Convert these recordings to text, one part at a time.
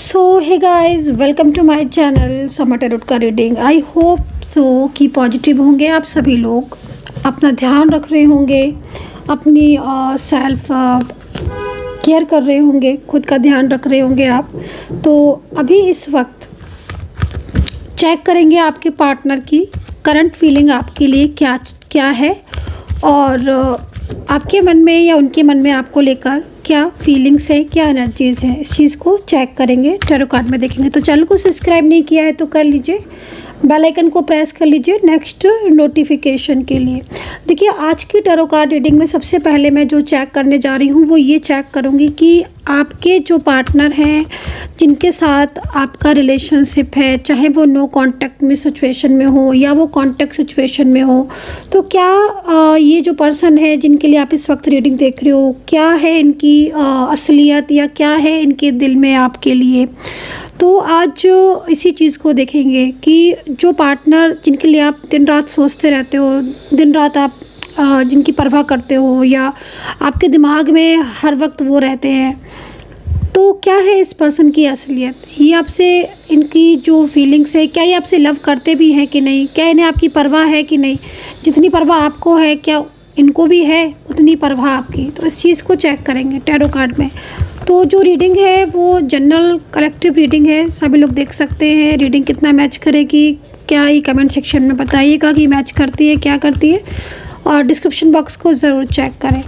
So hey guys, welcome to my channel समा tarot का reading. I hope so कि positive होंगे आप सभी लोग, अपना ध्यान रख रहे होंगे, अपनी सेल्फ केयर कर रहे होंगे, खुद का ध्यान रख रहे होंगे आप। तो अभी इस वक्त चेक करेंगे आपके पार्टनर की करंट फीलिंग आपके लिए क्या क्या है और आपके मन में या उनके मन में आपको लेकर क्या फीलिंग्स है, क्या एनर्जीज है, इस चीज़ को चेक करेंगे, टैरो कार्ड में देखेंगे। तो चैनल को सब्सक्राइब नहीं किया है तो कर लीजिए, बेल आइकन को प्रेस कर लीजिए नेक्स्ट नोटिफिकेशन के लिए। देखिए, आज की टैरो कार्ड रीडिंग में सबसे पहले मैं जो चेक करने जा रही हूँ वो ये चेक करूँगी कि आपके जो पार्टनर हैं, जिनके साथ आपका रिलेशनशिप है, चाहे वो नो कांटेक्ट में सिचुएशन में हो या वो कांटेक्ट सिचुएशन में हो, तो क्या ये जो पर्सन है जिनके लिए आप इस वक्त रीडिंग देख रहे हो, क्या है इनकी असलियत या क्या है इनके दिल में आपके लिए। तो आज इसी चीज़ को देखेंगे कि जो पार्टनर जिनके लिए आप दिन रात सोचते रहते हो, दिन रात आप जिनकी परवाह करते हो या आपके दिमाग में हर वक्त वो रहते हैं, तो क्या है इस पर्सन की असलियत। ये आपसे इनकी जो फीलिंग्स है, क्या ये आपसे लव करते भी हैं कि नहीं, क्या इन्हें आपकी परवाह है कि नहीं, जितनी परवाह आपको है क्या इनको भी है उतनी परवाह आपकी। तो इस चीज़ को चेक करेंगे टैरो कार्ड में। तो जो रीडिंग है वो जनरल कलेक्टिव रीडिंग है, सभी लोग देख सकते हैं। रीडिंग कितना मैच करेगी क्या, ये कमेंट सेक्शन में बताइएगा कि मैच करती है क्या करती है, और डिस्क्रिप्शन बॉक्स को ज़रूर चेक करें।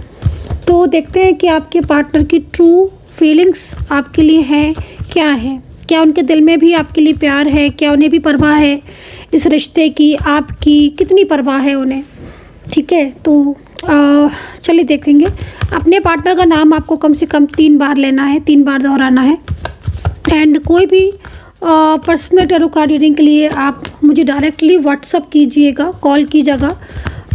तो देखते हैं कि आपके पार्टनर की ट्रू फीलिंग्स आपके लिए है क्या है, क्या उनके दिल में भी आपके लिए प्यार है, क्या उन्हें भी परवाह है इस रिश्ते की, आपकी कितनी परवाह है उन्हें। ठीक है, तो चलिए देखेंगे। अपने पार्टनर का नाम आपको कम से कम 3 बार लेना है, 3 बार दोहराना है। एंड कोई भी पर्सनल टैरो कार्ड रीडिंग के लिए आप मुझे डायरेक्टली व्हाट्सअप कीजिएगा, कॉल की जगह।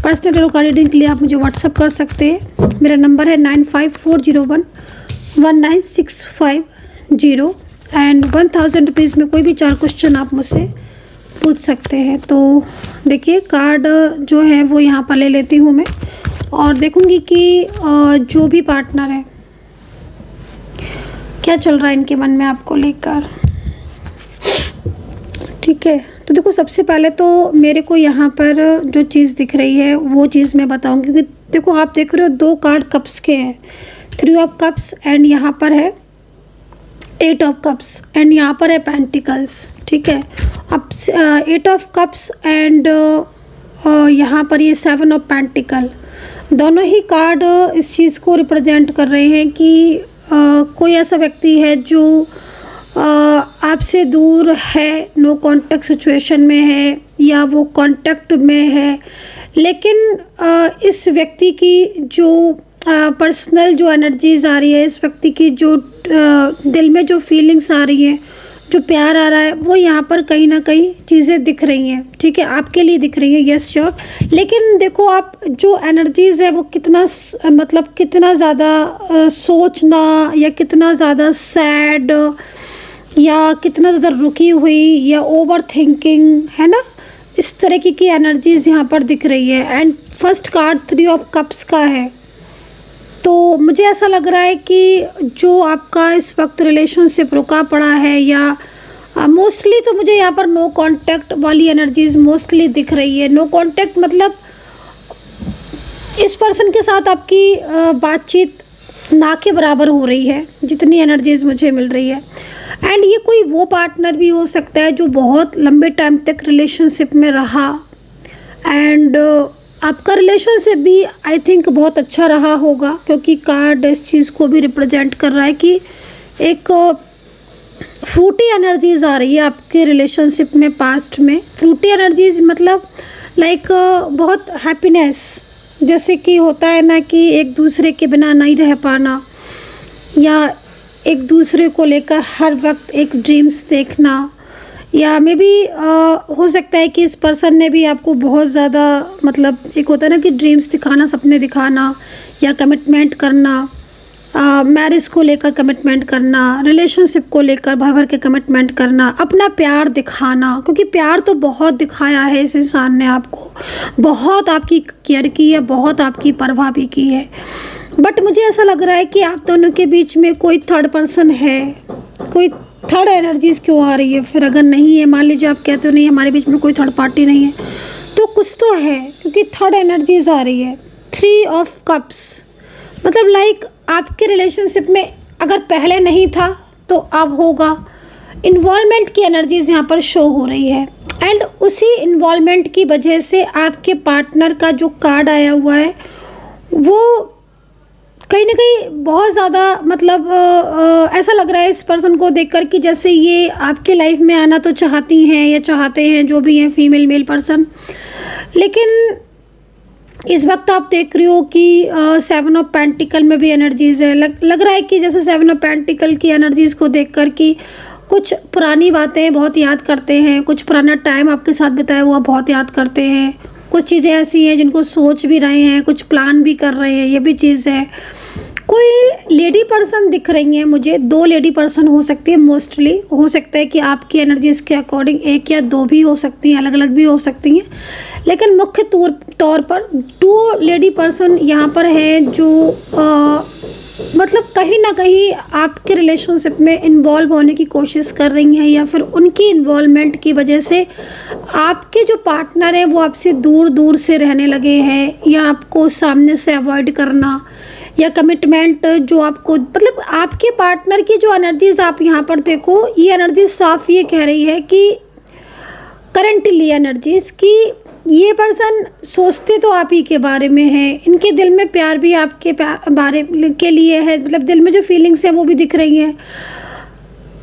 पर्सनल टैरो कार्ड रीडिंग के लिए आप मुझे व्हाट्सअप कर सकते हैं। मेरा नंबर है 9540119650 एंड 1000 रुपीज़ में कोई भी 4 क्वेश्चन आप मुझसे पूछ सकते हैं। तो देखिए, कार्ड जो है वो यहाँ पर ले लेती हूँ मैं और देखूँगी कि जो भी पार्टनर है क्या चल रहा है इनके मन में आपको लेकर। ठीक है, तो देखो, सबसे पहले तो मेरे को यहाँ पर जो चीज़ दिख रही है वो चीज़ मैं बताऊँगी, क्योंकि देखो आप देख रहे हो 2 कार्ड कप्स के हैं, 3 ऑफ कप्स एंड यहाँ पर है 8 ऑफ कप्स एंड यहाँ पर है पेंटिकल्स। ठीक है, अब 8 ऑफ कप्स एंड यहाँ पर ये 7 ऑफ पेंटिकल, दोनों ही कार्ड इस चीज़ को रिप्रेजेंट कर रहे हैं कि कोई ऐसा व्यक्ति है जो आपसे दूर है, नो कांटेक्ट सिचुएशन में है या वो कांटेक्ट में है, लेकिन इस व्यक्ति की जो पर्सनल जो एनर्जीज आ रही है, इस व्यक्ति की जो दिल में जो फीलिंग्स आ रही हैं, जो प्यार आ रहा है, वो यहाँ पर कहीं ना कहीं चीज़ें दिख रही हैं। ठीक है, आपके लिए दिख रही हैं, यस श्योर। लेकिन देखो, आप जो एनर्जीज़ है वो कितना मतलब कितना ज़्यादा सोचना या कितना ज़्यादा सैड या कितना ज़्यादा रुकी हुई या ओवर थिंकिंग है ना, इस तरह की एनर्जीज़ यहाँ पर दिख रही है। And first card 3 of cups का है। तो मुझे ऐसा लग रहा है कि जो आपका इस वक्त रिलेशनशिप रुका पड़ा है या मोस्टली तो मुझे यहाँ पर नो कांटेक्ट वाली एनर्जीज मोस्टली दिख रही है। नो कांटेक्ट मतलब इस पर्सन के साथ आपकी बातचीत ना के बराबर हो रही है, जितनी एनर्जीज मुझे मिल रही है। एंड ये कोई वो पार्टनर भी हो सकता है जो बहुत लंबे टाइम तक रिलेशनशिप में रहा एंड आपका रिलेशनशिप भी आई थिंक बहुत अच्छा रहा होगा, क्योंकि कार्ड इस चीज़ को भी रिप्रेजेंट कर रहा है कि एक फ्रूटी एनर्जीज आ रही है आपके रिलेशनशिप में। पास्ट में फ्रूटी एनर्जीज मतलब लाइक बहुत हैप्पीनेस, जैसे कि होता है ना कि एक दूसरे के बिना नहीं रह पाना या एक दूसरे को लेकर हर वक्त एक ड्रीम्स देखना, या मे भी हो सकता है कि इस पर्सन ने भी आपको बहुत ज़्यादा मतलब एक होता है ना कि ड्रीम्स दिखाना, सपने दिखाना या कमिटमेंट करना, मैरिज को लेकर कमिटमेंट करना, रिलेशनशिप को लेकर भर भर के कमिटमेंट करना, अपना प्यार दिखाना, क्योंकि प्यार तो बहुत दिखाया है इस इंसान ने आपको, बहुत आपकी केयर की है, बहुत आपकी परवाह भी की है। बट मुझे ऐसा लग रहा है कि आप दोनों के बीच में कोई थर्ड पर्सन है, कोई थर्ड एनर्जीज क्यों आ रही है फिर? अगर नहीं है, मान लीजिए आप कहते हो नहीं हमारे बीच में कोई थर्ड पार्टी नहीं है, तो कुछ तो है, क्योंकि थर्ड एनर्जीज आ रही है। 3 ऑफ कप्स मतलब लाइक आपके रिलेशनशिप में अगर पहले नहीं था तो अब होगा। इन्वॉल्वमेंट की एनर्जीज यहाँ पर शो हो रही है, एंड उसी इन्वॉल्वमेंट की वजह से आपके पार्टनर का जो कार्ड आया हुआ है वो कहीं ना कहीं बहुत ज़्यादा मतलब ऐसा लग रहा है इस पर्सन को देखकर कि जैसे ये आपके लाइफ में आना तो चाहती हैं या चाहते हैं, जो भी हैं फीमेल मेल पर्सन, लेकिन इस वक्त आप देख रहे हो कि 7 ऑफ पेंटिकल में भी एनर्जीज़ है। लग रहा है कि जैसे 7 ऑफ पेंटिकल की एनर्जीज़ को देखकर कि कुछ पुरानी बातें बहुत याद करते हैं, कुछ पुराना टाइम आपके साथ बिताया हुआ बहुत याद करते हैं, कुछ चीज़ें ऐसी हैं जिनको सोच भी रहे हैं, कुछ प्लान भी कर रहे हैं, ये भी चीज़ है। कोई लेडी पर्सन दिख रही हैं मुझे, 2 लेडी पर्सन हो सकती है, मोस्टली हो सकता है कि आपकी एनर्जीज़ के अकॉर्डिंग 1 या 2 भी हो सकती हैं, अलग अलग भी हो सकती हैं, लेकिन मुख्य तौर पर 2 लेडी पर्सन यहाँ पर हैं जो मतलब कहीं ना कहीं आपके रिलेशनशिप में इन्वॉल्व होने की कोशिश कर रही हैं, या फिर उनकी इन्वॉल्वमेंट की वजह से आपके जो पार्टनर हैं वो आपसे दूर दूर से रहने लगे हैं, या आपको सामने से अवॉइड करना, या कमिटमेंट जो आपको मतलब आपके पार्टनर की जो एनर्जीज आप यहाँ पर देखो, ये एनर्जी साफ ये कह रही है कि करंटली एनर्जीज की ये पर्सन सोचते तो आप ही के बारे में हैं, इनके दिल में प्यार भी आपके बारे के लिए है, मतलब दिल में जो फीलिंग्स हैं वो भी दिख रही हैं,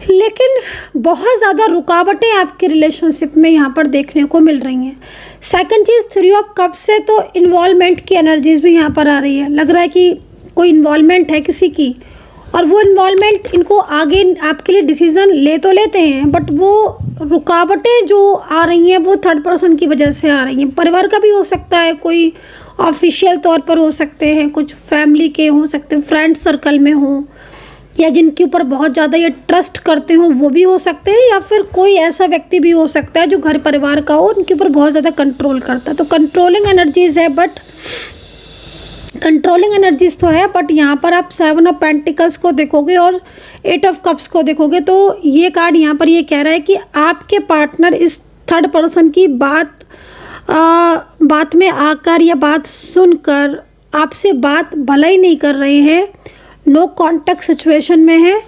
लेकिन बहुत ज़्यादा रुकावटें आपके रिलेशनशिप में यहाँ पर देखने को मिल रही हैं। सेकंड चीज़ 3 ऑफ कप्स से तो इन्वॉल्वमेंट की एनर्जीज भी यहाँ पर आ रही है। लग रहा है कि कोई इन्वॉल्वमेंट है किसी की, और वो इन्वॉल्वमेंट इनको आगे आपके लिए डिसीज़न ले तो लेते हैं, बट वो रुकावटें जो आ रही हैं वो थर्ड पर्सन की वजह से आ रही हैं। परिवार का भी हो सकता है, कोई ऑफिशियल तौर पर हो सकते हैं, कुछ फैमिली के हो सकते हैं, फ्रेंड सर्कल में हो, या जिनके ऊपर बहुत ज़्यादा ये ट्रस्ट करते हो वो भी हो सकते हैं, या फिर कोई ऐसा व्यक्ति भी हो सकता है जो घर परिवार का हो, उनके ऊपर बहुत ज़्यादा कंट्रोल करता है। तो कंट्रोलिंग एनर्जीज़ है, बट कंट्रोलिंग एनर्जीज तो है, बट यहाँ पर आप 7 ऑफ पेंटिकल्स को देखोगे और 8 ऑफ कप्स को देखोगे तो ये कार्ड यहाँ पर ये कह रहा है कि आपके पार्टनर इस थर्ड पर्सन की बात में आकर या बात सुनकर आपसे बात भला ही नहीं कर रहे हैं, नो कॉन्टैक्ट सिचुएशन में है,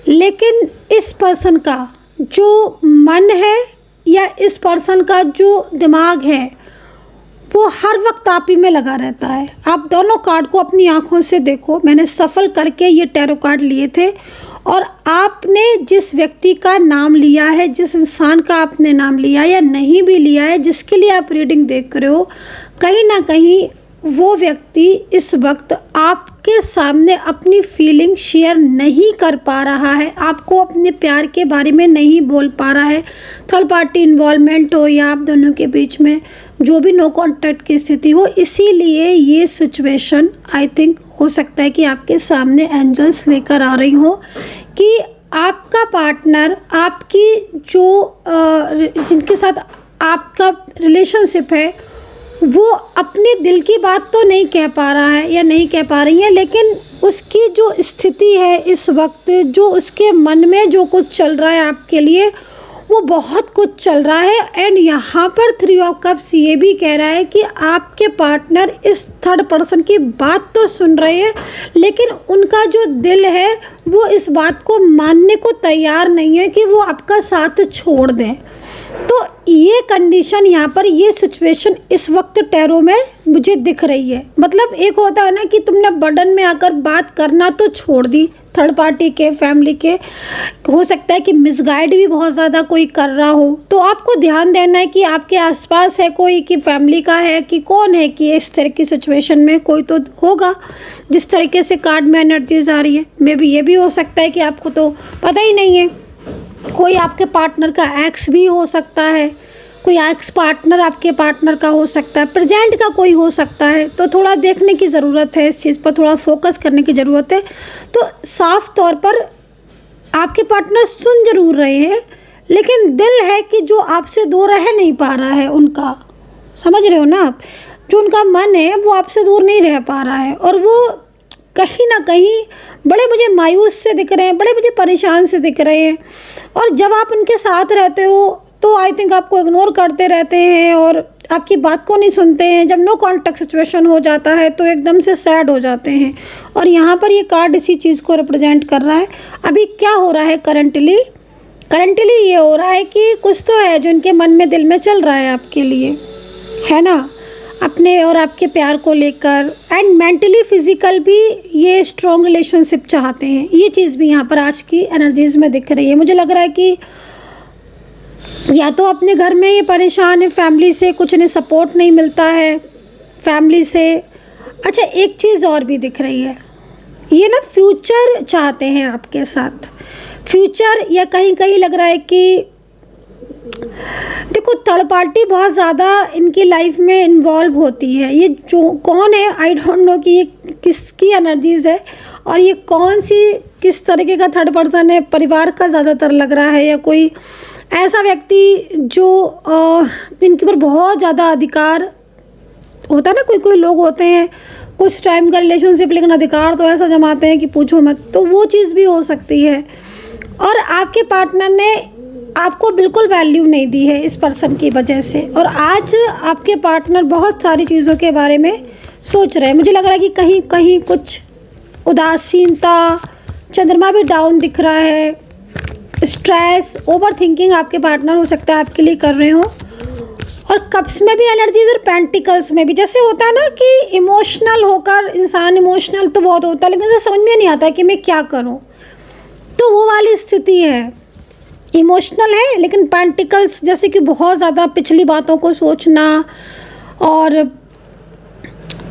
लेकिन इस पर्सन का जो मन है या इस पर्सन का जो दिमाग है वो हर वक्त आप ही में लगा रहता है। आप दोनों कार्ड को अपनी आंखों से देखो, मैंने सफल करके ये टैरो कार्ड लिए थे, और आपने जिस व्यक्ति का नाम लिया है, जिस इंसान का आपने नाम लिया या नहीं भी लिया है, जिसके लिए आप रीडिंग देख रहे हो, कहीं ना कहीं वो व्यक्ति इस वक्त आपके सामने अपनी फीलिंग शेयर नहीं कर पा रहा है, आपको अपने प्यार के बारे में नहीं बोल पा रहा है। थर्ड पार्टी इन्वॉल्वमेंट हो या आप दोनों के बीच में जो भी नो कॉन्टैक्ट की स्थिति हो, इसीलिए ये सिचुएशन आई थिंक हो सकता है कि आपके सामने एंजल्स लेकर आ रही हो कि आपका पार्टनर, आपकी जो जिनके साथ आपका रिलेशनशिप है, वो अपने दिल की बात तो नहीं कह पा रहा है या नहीं कह पा रही है, लेकिन उसकी जो स्थिति है इस वक्त, जो उसके मन में जो कुछ चल रहा है आपके लिए, वो बहुत कुछ चल रहा है। एंड यहाँ पर 3 ऑफ कप्स ये भी कह रहा है कि आपके पार्टनर इस थर्ड पर्सन की बात तो सुन रहे हैं, लेकिन उनका जो दिल है वो इस बात को मानने को तैयार नहीं है कि वो आपका साथ छोड़ दें। तो ये कंडीशन यहाँ पर, ये सिचुएशन इस वक्त टैरो में मुझे दिख रही है। मतलब एक होता है ना कि तुमने बर्डन में आकर बात करना तो छोड़ दी, थर्ड पार्टी के, फैमिली के, हो सकता है कि मिसगाइड भी बहुत ज़्यादा कोई कर रहा हो, तो आपको ध्यान देना है कि आपके आसपास है कोई, कि फैमिली का है कि कौन है, कि इस तरह की सिचुएशन में कोई तो होगा। जिस तरीके से कार्ड में एनर्जीज आ रही है, मे बी ये भी हो सकता है कि आपको तो पता ही नहीं है, कोई आपके पार्टनर का एक्स भी हो सकता है, कोई एक्स पार्टनर आपके पार्टनर का हो सकता है, प्रेजेंट का कोई हो सकता है। तो थोड़ा देखने की ज़रूरत है, इस चीज़ पर थोड़ा फोकस करने की ज़रूरत है। तो साफ तौर पर आपके पार्टनर सुन जरूर रहे हैं, लेकिन दिल है कि जो आपसे दूर रह नहीं पा रहा है उनका, समझ रहे हो ना आप, जो उनका मन है वो आपसे दूर नहीं रह पा रहा है, और वो कहीं ना कहीं बड़े मुझे मायूस से दिख रहे हैं, बड़े मुझे परेशान से दिख रहे हैं। और जब आप उनके साथ रहते हो तो आई थिंक आपको इग्नोर करते रहते हैं और आपकी बात को नहीं सुनते हैं। जब नो कॉन्टैक्ट सिचुएशन हो जाता है तो एकदम से सैड हो जाते हैं। और यहाँ पर ये कार्ड इसी चीज़ को रिप्रेजेंट कर रहा है। अभी क्या हो रहा है करंटली ये हो रहा है कि कुछ तो है जो इनके मन में, दिल में चल रहा है आपके लिए, है ना, अपने और आपके प्यार को लेकर। एंड मेंटली फिजिकल भी ये स्ट्रॉन्ग रिलेशनशिप चाहते हैं। ये चीज़ भी यहाँ पर आज की एनर्जीज में दिख रही है। मुझे लग रहा है कि या तो अपने घर में ये परेशान है, फैमिली से कुछ इन्हें सपोर्ट नहीं मिलता है फैमिली से। अच्छा, एक चीज़ और भी दिख रही है, ये ना फ्यूचर चाहते हैं आपके साथ, फ्यूचर। या कहीं कहीं लग रहा है कि देखो थर्ड पार्टी बहुत ज़्यादा इनकी लाइफ में इन्वॉल्व होती है। ये जो कौन है आई डोंट नो कि ये किसकी एनर्जीज़ है और ये कौन सी किस तरीके का थर्ड पर्सन है। परिवार का ज़्यादातर लग रहा है या कोई ऐसा व्यक्ति जो इनके ऊपर बहुत ज़्यादा अधिकार होता है ना। कोई कोई लोग होते हैं कुछ टाइम का रिलेशनशिप, लेकिन अधिकार तो ऐसा जमाते हैं कि पूछो मत। तो वो चीज़ भी हो सकती है। और आपके पार्टनर ने आपको बिल्कुल वैल्यू नहीं दी है इस पर्सन की वजह से। और आज आपके पार्टनर बहुत सारी चीज़ों के बारे में सोच रहे हैं। मुझे लग रहा है कि कहीं कहीं कुछ उदासीनता, चंद्रमा भी डाउन दिख रहा है, स्ट्रेस, ओवर थिंकिंग आपके पार्टनर हो सकता है आपके लिए कर रहे हो। और कप्स में भी एनर्जीज और पेंटिकल्स में भी, जैसे होता है ना कि इमोशनल होकर इंसान, इमोशनल तो बहुत होता है लेकिन उसे समझ में नहीं आता कि मैं क्या करूं, तो वो वाली स्थिति है। इमोशनल है लेकिन पेंटिकल्स जैसे कि बहुत ज़्यादा पिछली बातों को सोचना और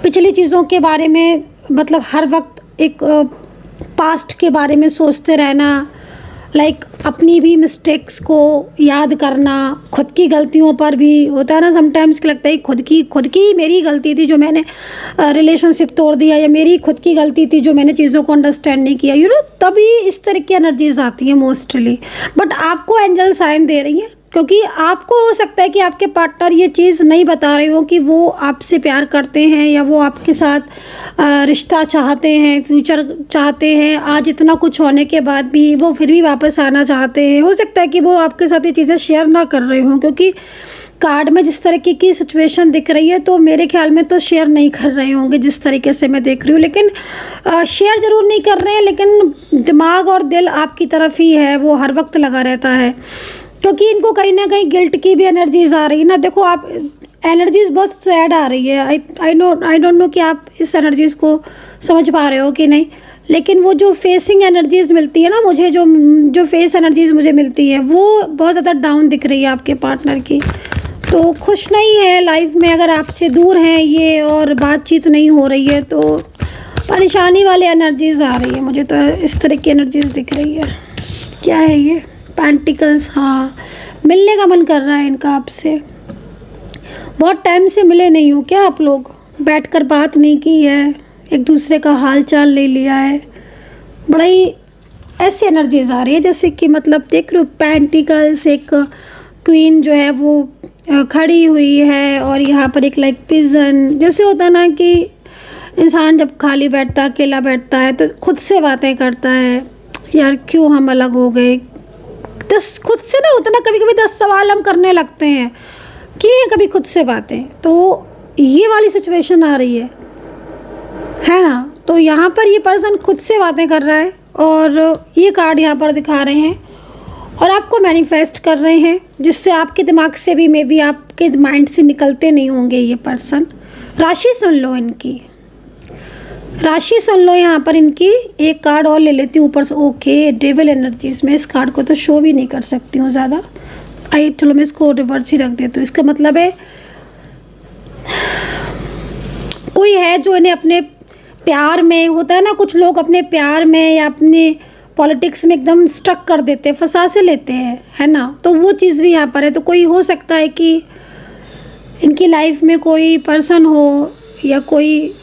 पिछली चीज़ों के बारे में, मतलब हर वक्त एक पास्ट के बारे में सोचते रहना, लाइक अपनी भी मिस्टेक्स को याद करना, खुद की गलतियों पर भी होता है ना समटाइम्स कि लगता है खुद की मेरी गलती थी जो मैंने रिलेशनशिप तोड़ दिया, या मेरी खुद की गलती थी जो मैंने चीज़ों को अंडरस्टैंड नहीं किया, यू नो। तभी इस तरह की एनर्जीज आती हैं मोस्टली। बट आपको एंजल साइन दे रही है क्योंकि आपको हो सकता है कि आपके पार्टनर ये चीज़ नहीं बता रहे हो कि वो आपसे प्यार करते हैं या वो आपके साथ रिश्ता चाहते हैं, फ्यूचर चाहते हैं। आज इतना कुछ होने के बाद भी वो फिर भी वापस आना चाहते हैं। हो सकता है कि वो आपके साथ ये चीज़ें शेयर ना कर रहे हों क्योंकि कार्ड में जिस तरीके की सिचुएशन दिख रही है तो मेरे ख्याल में तो शेयर नहीं कर रहे होंगे जिस तरीके से मैं देख रही हूँ। लेकिन शेयर ज़रूर नहीं कर रहे हैं, लेकिन दिमाग और दिल आपकी तरफ ही है, वो हर वक्त लगा रहता है क्योंकि इनको कहीं ना कहीं गिल्ट की भी एनर्जीज आ रही है ना। देखो आप एनर्जीज बहुत सैड आ रही है। आई डोंट नो कि आप इस एनर्जीज़ को समझ पा रहे हो कि नहीं, लेकिन वो जो फेसिंग एनर्जीज मिलती है ना मुझे, जो फेस एनर्जीज मुझे मिलती है वो बहुत ज़्यादा डाउन दिख रही है आपके पार्टनर की। तो खुश नहीं है लाइफ में, अगर आपसे दूर हैं ये और बातचीत नहीं हो रही है तो परेशानी वाली एनर्जीज आ रही है मुझे। तो इस तरह की एनर्जीज दिख रही है। क्या है ये? पेंटिकल्स। हाँ, मिलने का मन कर रहा है इनका आपसे। बहुत टाइम से मिले नहीं हो क्या आप लोग? बैठकर बात नहीं की है, एक दूसरे का हाल चाल नहीं लिया है। बड़ी ऐसी एनर्जीज आ रही है जैसे कि मतलब देख रहे हो पेंटिकल्स, एक क्वीन जो है वो खड़ी हुई है और यहाँ पर एक लाइक पिजन। जैसे होता है ना कि इंसान जब खाली बैठता है, अकेला बैठता है तो खुद से बातें करता है, यार क्यों हम अलग हो गए। खुद से ना होता ना, कभी कभी 10 सवाल हम करने लगते हैं कि कभी खुद से बातें। तो ये वाली सिचुएशन आ रही है ना। तो यहाँ पर ये पर्सन खुद से बातें कर रहा है और ये कार्ड यहाँ पर दिखा रहे हैं और आपको मैनिफेस्ट कर रहे हैं, जिससे आपके दिमाग से भी मे बी आपके माइंड से निकलते नहीं होंगे ये पर्सन। राशि सुन लो इनकी, राशि सुन लो यहाँ पर इनकी। एक कार्ड और ले लेती हूँ ऊपर से। ओके, डेविल एनर्जीज में इस कार्ड को तो शो भी नहीं कर सकती हूँ ज़्यादा। चलो मैं इसको रिवर्स ही रख देती हूँ। इसका मतलब है कोई है जो इन्हें अपने प्यार में, होता है ना कुछ लोग अपने प्यार में या अपने पॉलिटिक्स में एकदम स्टक कर देते हैं, फंसा से लेते हैं, है ना। तो वो चीज़ भी यहाँ पर है। तो कोई हो सकता है कि इनकी लाइफ में कोई पर्सन हो या कोई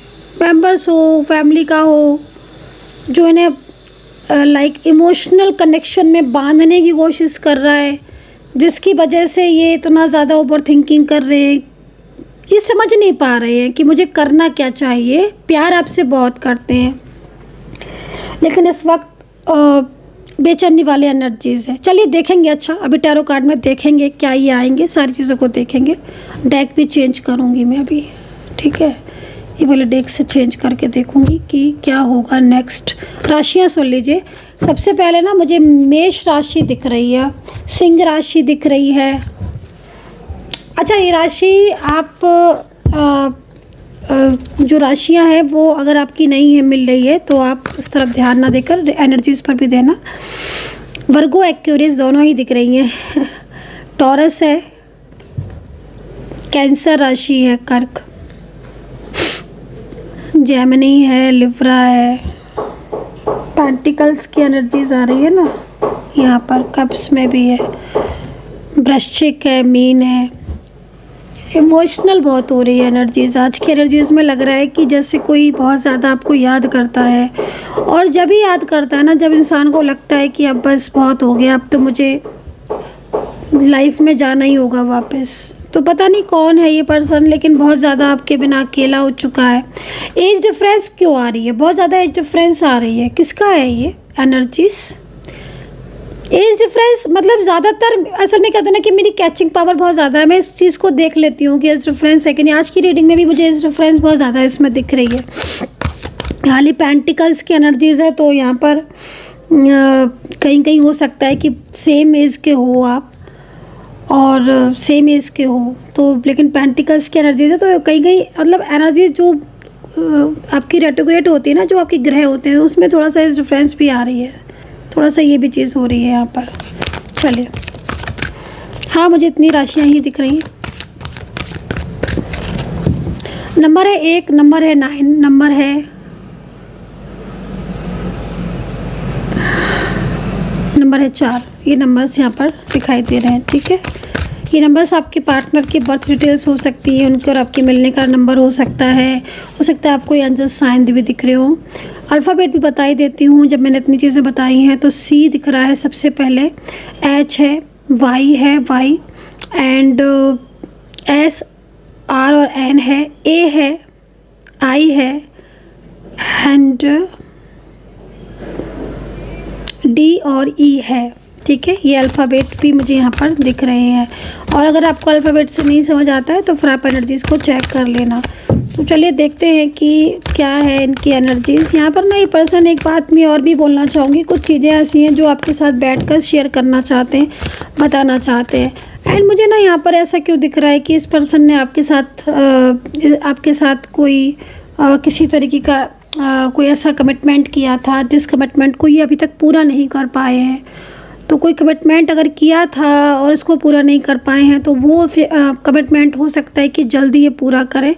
मेंबर्स हो, फैमिली का हो, जो इन्हें लाइक इमोशनल कनेक्शन में बांधने की कोशिश कर रहा है, जिसकी वजह से ये इतना ज़्यादा ओवर थिंकिंग कर रहे हैं। ये समझ नहीं पा रहे हैं कि मुझे करना क्या चाहिए। प्यार आपसे बहुत करते हैं, लेकिन इस वक्त बेचैनी वाले एनर्जीज है। चलिए देखेंगे, अच्छा अभी टैरो कार्ड में देखेंगे क्या ये आएंगे, सारी चीज़ों को देखेंगे। डेक भी चेंज करूँगी मैं अभी, ठीक है, ये वाले डेक से चेंज करके देखूँगी कि क्या होगा नेक्स्ट। राशियाँ सुन लीजिए। सबसे पहले ना मुझे मेष राशि दिख रही है, सिंह राशि दिख रही है। अच्छा, ये राशि आप जो राशियां हैं वो अगर आपकी नहीं है, मिल रही है, तो आप उस तरफ ध्यान ना देकर एनर्जीज पर भी देना। वर्गो एक्यूरियस दोनों ही दिख रही हैं। टॉरस है, कैंसर राशि है, कर्क, जेमिनी है, लिब्रा है। पेंटिकल्स की एनर्जीज आ रही है ना यहाँ पर, कप्स में भी है, वृश्चिक है, मीन है। इमोशनल बहुत हो रही है एनर्जीज। आज की एनर्जीज में लग रहा है कि जैसे कोई बहुत ज़्यादा आपको याद करता है, और जब भी याद करता है ना, जब इंसान को लगता है कि अब बस बहुत हो गया, अब तो मुझे लाइफ में जाना ही होगा वापस, तो पता नहीं कौन है ये पर्सन, लेकिन बहुत ज़्यादा आपके बिना अकेला हो चुका है। एज डिफरेंस क्यों आ रही है? बहुत ज़्यादा एज डिफरेंस आ रही है, किसका है ये एनर्जीज? एज डिफरेंस मतलब ज़्यादातर असल में क्या होता है ना कि मेरी कैचिंग पावर बहुत ज़्यादा है, मैं इस चीज़ को देख लेती हूँ कि एज डिफरेंस है कि नहीं। आज की रीडिंग में भी मुझे एज डिफरेंस बहुत ज़्यादा इसमें दिख रही है। हाली पेंटिकल्स की एनर्जीज़ है, तो यहाँ पर कहीं कहीं हो सकता है कि सेम एज के हो आप, और सेम एज के हो तो, लेकिन पेंटिकल्स की एनर्जीज है तो कहीं कहीं मतलब एनर्जीज जो आपकी रेट्रोग्रेड होती है ना, जो आपके ग्रह होते हैं, उसमें थोड़ा सा एज डिफरेंस भी आ रही है, थोड़ा सा ये भी चीज़ हो रही है यहाँ पर। चलिए, हाँ मुझे इतनी राशियाँ ही दिख रही हैं। नंबर है 1, नंबर है 9, नंबर है 4। ये नंबर्स यहाँ पर दिखाई दे रहे हैं, ठीक है। ये नंबर्स आपके पार्टनर की बर्थ डिटेल्स हो सकती है, उनके और आपके मिलने का नंबर हो सकता है आपको एंजल साइन भी दिख रहे हो। अल्फ़ाबेट भी बताई देती हूँ। जब मैंने इतनी चीज़ें बताई हैं तो सी दिख रहा है सबसे पहले, एच है, वाई है, वाई एंड एस, आर और एन है, ए है, आई है एंड डी और ई है, ठीक है। ये अल्फ़ाबेट भी मुझे यहाँ पर दिख रहे हैं, और अगर आपको अल्फ़ाबेट से नहीं समझ आता है तो फिर आप एनर्जीज़ को चेक कर लेना। तो चलिए देखते हैं कि क्या है इनकी एनर्जीज़। यहाँ पर ना ये पर्सन, एक बात मैं और भी बोलना चाहूँगी, कुछ चीज़ें ऐसी हैं जो आपके साथ बैठकर शेयर करना चाहते हैं, बताना चाहते हैं। एंड मुझे ना यहाँ पर ऐसा क्यों दिख रहा है कि इस पर्सन ने आपके साथ कोई किसी तरीके का कोई ऐसा कमिटमेंट किया था जिस कमिटमेंट को ये अभी तक पूरा नहीं कर पाए हैं। तो कोई कमिटमेंट अगर किया था और इसको पूरा नहीं कर पाए हैं तो वो कमिटमेंट हो सकता है कि जल्दी ये पूरा करें।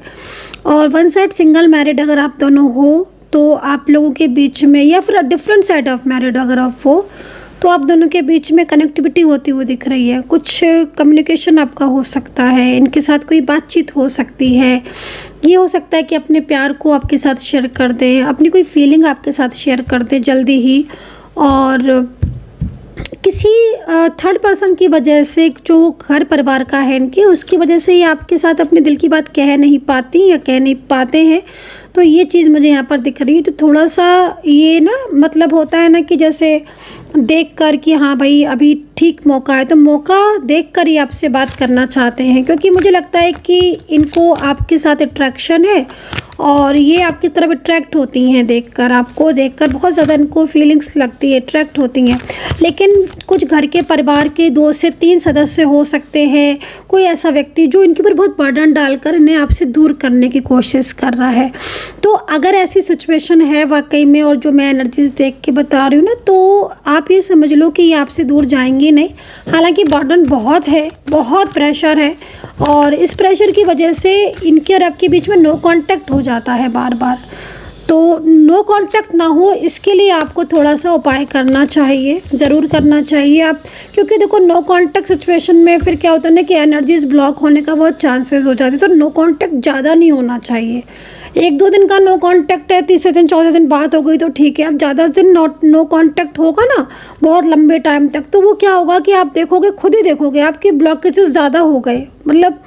और वन साइड सिंगल मैरिड अगर आप दोनों हो तो आप लोगों के बीच में, या फिर डिफरेंट साइड ऑफ मैरिड अगर आप हो तो आप दोनों के बीच में कनेक्टिविटी होती हुई दिख रही है। कुछ कम्युनिकेशन आपका हो सकता है, इनके साथ कोई बातचीत हो सकती है। ये हो सकता है कि अपने प्यार को आपके साथ शेयर कर दे, अपनी कोई फीलिंग आपके साथ शेयर कर दे जल्दी ही। और किसी थर्ड पर्सन की वजह से, जो घर परिवार का है इनके, उसकी वजह से ये आपके साथ अपने दिल की बात कह नहीं पाती या कह नहीं पाते हैं। तो ये चीज़ मुझे यहाँ पर दिख रही है। तो थोड़ा सा ये ना मतलब होता है ना कि जैसे देख कर कि हाँ भाई अभी ठीक मौका है, तो मौका देख कर ही आपसे बात करना चाहते हैं, क्योंकि मुझे लगता है कि इनको आपके साथ अट्रैक्शन है और ये आपकी तरफ अट्रैक्ट होती हैं। देखकर, आपको देखकर बहुत ज़्यादा इनको फीलिंग्स लगती है, अट्रैक्ट होती हैं। लेकिन कुछ घर के परिवार के 2 से 3 सदस्य हो सकते हैं, कोई ऐसा व्यक्ति जो इनके ऊपर बहुत बर्डन डालकर इन्हें आपसे दूर करने की कोशिश कर रहा है। तो अगर ऐसी सिचुएशन है वाकई में, और जो मैं एनर्जीज देख के बता रही हूँ ना, तो आप ये समझ लो कि ये आपसे दूर जाएंगे नहीं। हालांकि बर्डन बहुत है, बहुत प्रेशर है, और इस प्रेशर की वजह से इनके और आपके बीच में नो कांटेक्ट हो जाता है बार बार। तो नो कांटेक्ट ना हो, इसके लिए आपको थोड़ा सा उपाय करना चाहिए, ज़रूर करना चाहिए आप। क्योंकि देखो, नो कांटेक्ट सिचुएशन में फिर क्या होता है ना कि एनर्जीज ब्लॉक होने का बहुत चांसेस हो जाते हैं। तो नो कांटेक्ट ज़्यादा नहीं होना चाहिए। 1-2 दिन का नो कांटेक्ट है, तीसरे दिन चौथे दिन बात हो गई तो ठीक है। अब ज़्यादा दिन नो कांटेक्ट होगा ना बहुत लंबे टाइम तक, तो वो क्या होगा कि आप देखोगे, खुद ही देखोगे आपके ब्लॉकेजेस ज़्यादा हो गए। मतलब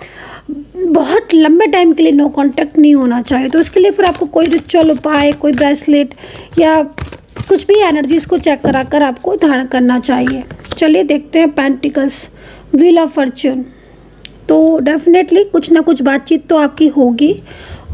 बहुत लंबे टाइम के लिए नो कांटेक्ट नहीं होना चाहिए। तो इसके लिए फिर आपको कोई रिचुअल उपाय, कोई ब्रेसलेट या कुछ भी एनर्जीज़ को चेक करा कर आपको धारण करना चाहिए। चलिए देखते हैं पेंटिकल्स, व्हील ऑफ फॉर्च्यून। तो डेफिनेटली कुछ ना कुछ बातचीत तो आपकी होगी।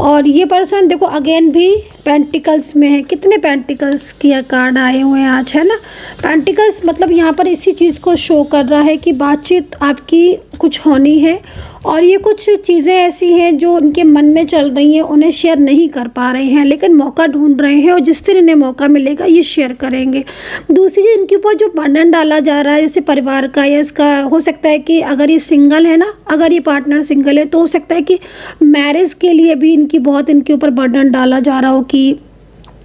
और ये पर्सन देखो अगेन भी पेंटिकल्स में है। कितने पेंटिकल्स की कार्ड आए हुए हैं आज, है ना। पेंटिकल्स मतलब यहाँ पर इसी चीज़ को शो कर रहा है कि बातचीत आपकी कुछ होनी है, और ये कुछ चीज़ें ऐसी हैं जो उनके मन में चल रही हैं, उन्हें शेयर नहीं कर पा रहे हैं, लेकिन मौका ढूंढ रहे हैं और जिस दिन इन्हें मौका मिलेगा ये शेयर करेंगे। दूसरी चीज़, इनके ऊपर जो बर्डन डाला जा रहा है जैसे परिवार का, या इसका हो सकता है कि अगर ये सिंगल है ना, अगर ये पार्टनर सिंगल है तो हो सकता है कि मैरिज के लिए भी इनके ऊपर बर्डन डाला जा रहा हो कि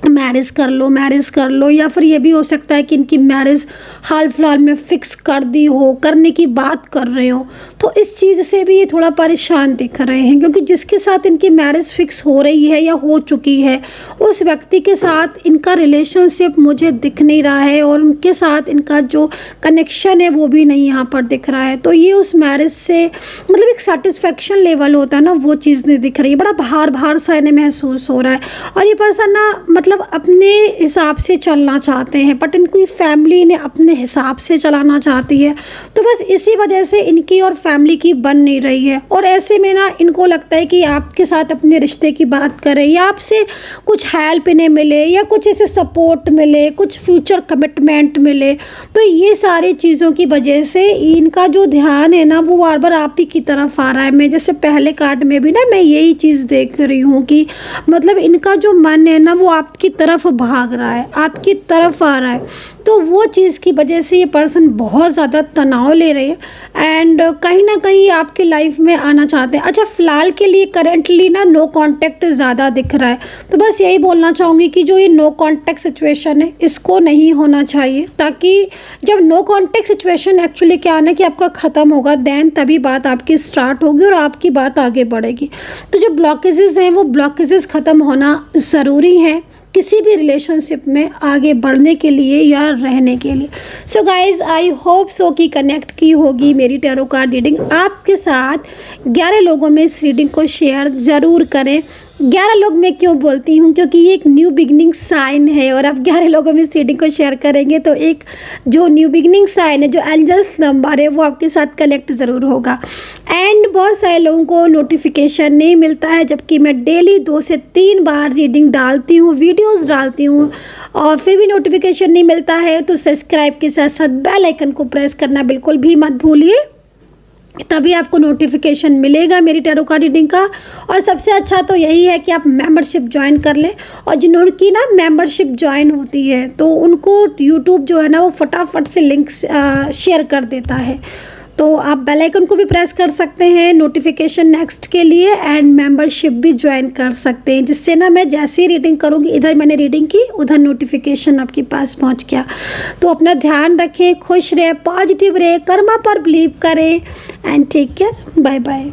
मैरिज कर लो, या फिर ये भी हो सकता है कि इनकी मैरिज हाल फिलहाल में फ़िक्स कर दी हो, करने की बात कर रहे हो। तो इस चीज़ से भी ये थोड़ा परेशान दिख रहे हैं, क्योंकि जिसके साथ इनकी मैरिज फ़िक्स हो रही है या हो चुकी है, उस व्यक्ति के साथ इनका रिलेशनशिप मुझे दिख नहीं रहा है, और उनके साथ इनका जो कनेक्शन है वो भी नहीं यहाँ पर दिख रहा है। तो ये उस मैरिज से मतलब एक सेटिस्फेक्शन लेवल होता है ना, वो चीज़ नहीं दिख रही है। बड़ा भार सा इन्हें महसूस हो रहा है, और ये पर्सन ना मतलब अपने हिसाब से चलना चाहते हैं, बट इनकी फैमिली ने अपने हिसाब से चलाना चाहती है। तो बस इसी वजह से इनकी और फैमिली की बन नहीं रही है, और ऐसे में ना इनको लगता है कि आपके साथ अपने रिश्ते की बात करें, या आपसे कुछ हेल्प इन्हें मिले, या कुछ ऐसे सपोर्ट मिले, कुछ फ्यूचर कमिटमेंट मिले। तो ये सारी चीज़ों की वजह से इनका जो ध्यान है ना वो बार बार आप ही की तरफ आ रहा है। मैं जैसे पहले कार्ड में भी ना मैं यही चीज़ देख रही हूँ कि मतलब इनका जो मन है ना वो आपकी तरफ भाग रहा है, आपकी तरफ आ रहा है। तो वो चीज़ की वजह से ये पर्सन बहुत ज़्यादा तनाव ले रहे हैं, एंड कहीं ना कहीं आपके लाइफ में आना चाहते हैं। अच्छा, फ़िलहाल के लिए करेंटली ना नो कांटेक्ट ज़्यादा दिख रहा है। तो बस यही बोलना चाहूँगी कि जो ये नो कांटेक्ट सिचुएशन है इसको नहीं होना चाहिए, ताकि जब नो कांटेक्ट सिचुएशन एक्चुअली क्या है ना कि आपका ख़त्म होगा, देन तभी बात आपकी स्टार्ट होगी और आपकी बात आगे बढ़ेगी। तो जो ब्लॉकेजेस हैं वो ब्लॉकेजेस ख़त्म होना ज़रूरी है किसी भी रिलेशनशिप में आगे बढ़ने के लिए या रहने के लिए। सो गाइज़, आई होप सो कि कनेक्ट की होगी मेरी टैरो कार्ड रीडिंग आपके साथ। 11 लोगों में इस रीडिंग को शेयर ज़रूर करें। 11 लोग मैं क्यों बोलती हूँ, क्योंकि ये एक न्यू बिगनिंग साइन है, और आप 11 लोगों में इस रीडिंग को शेयर करेंगे तो एक जो न्यू बिगनिंग साइन है, जो एंजल्स नंबर है, वो आपके साथ कनेक्ट ज़रूर होगा। एंड बहुत सारे लोगों को नोटिफिकेशन नहीं मिलता है, जबकि मैं डेली 2 से 3 बार रीडिंग डालती हूँ, वीडियोज़ डालती हूँ, और फिर भी नोटिफिकेशन नहीं मिलता है। तो सब्सक्राइब के साथ साथ बेल आइकन को प्रेस करना बिल्कुल भी मत भूलिए, तभी आपको नोटिफिकेशन मिलेगा मेरी टैरो कार्ड रीडिंग का। और सबसे अच्छा तो यही है कि आप मेंबरशिप ज्वाइन कर लें, और जिनकी ना मेंबरशिप ज्वाइन होती है तो उनको यूट्यूब जो है ना वो फटाफट से लिंक शेयर कर देता है। तो आप बेल आइकन को भी प्रेस कर सकते हैं नोटिफिकेशन नेक्स्ट के लिए, एंड मेंबरशिप भी ज्वाइन कर सकते हैं, जिससे ना मैं जैसे ही रीडिंग करूँगी, इधर मैंने रीडिंग की उधर नोटिफिकेशन आपके पास पहुँच गया। तो अपना ध्यान रखें, खुश रहे, पॉजिटिव रहे, कर्मा पर बिलीव करें, and take care, bye bye.